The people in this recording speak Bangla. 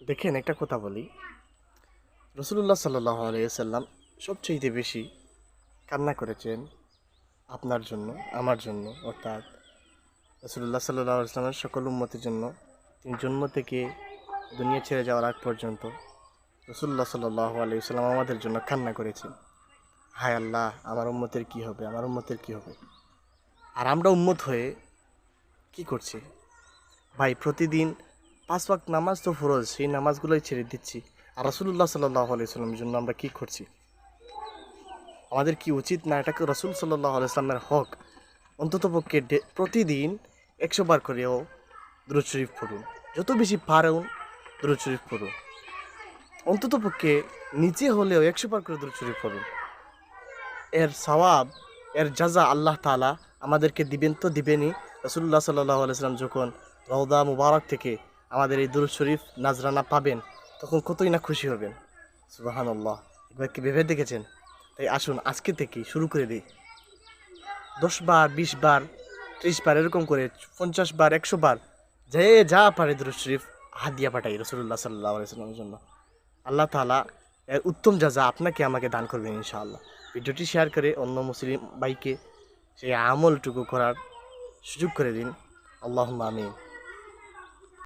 দেখেন, একটা কথা বলি। রসুল্লাহ সাল্লাহ আলাইসাল্লাম সবচেয়ে বেশি কান্না করেছেন আপনার জন্য, আমার জন্য, অর্থাৎ রসুল্লাহ সাল্লাহ আসলামের সকল উম্মতের জন্য। তিনি জন্ম থেকে দুনিয়া ছেড়ে যাওয়ার আগ পর্যন্ত রসুল্লাহ সাল্লাহ আলাইসাল্লাম আমাদের জন্য কান্না করেছেন। হায় আল্লাহ, আমার উম্মতের কি হবে, আমার উম্মতের কি হবে। আর আমরা উম্মত হয়ে কি করছি ভাই? প্রতিদিন 5 ওয়াক্ত নামাজ তো ফরজ, সেই নামাজগুলোই ছেড়ে দিচ্ছি। আর রাসূলুল্লাহ সাল্লাল্লাহু আলাইহি সাল্লামের জন্য আমরা কি করছি? আমাদের কি উচিত না এটাকে রাসূল সাল্লাল্লাহু আলাইহি সাল্লামের হক অন্ততপক্ষে প্রতিদিন 100 বার করেও দুরূদ শরীফ পড়ুন। যত বেশি পারেন দুরূদ শরীফ পড়ুন। অন্ততপক্ষে নিচে হলেও 100 বার করে দুরূদ শরীফ পড়ুন। এর সওয়াব, এর জাযা আল্লাহ তাআলা আমাদেরকে দিবেন তো দিবেনই। রাসূলুল্লাহ সাল্লাল্লাহু আলাইহি সাল্লাম যখন রওদা মুবারক থেকে আমাদের এই দুরূদ শরীফ নাজরানা পাবেন, তখন কতই না খুশি হবেন। সুবহানাল্লাহ। একবার কি ভেবে দেখেছেন? তাই আসুন আজকে থেকেই শুরু করে দিই। 10 বার, 20 বার, 30 বার, এরকম করে 50 বার, 100 বার, যে যা পারে দুরূদ শরীফ হাদিয়া পাঠাই রাসূলুল্লাহ সাল্লাল্লাহু আলাইহি সাল্লামের জন্য। আল্লাহ তাআলা এর উত্তম জাযা আপনাকে আমাকে দান করবেন ইনশাআল্লাহ। ভিডিওটি শেয়ার করে অন্য মুসলিম ভাইকে সেই আমলটুকু করার সুযোগ করে দিন। আল্লাহুম্মা আমিন।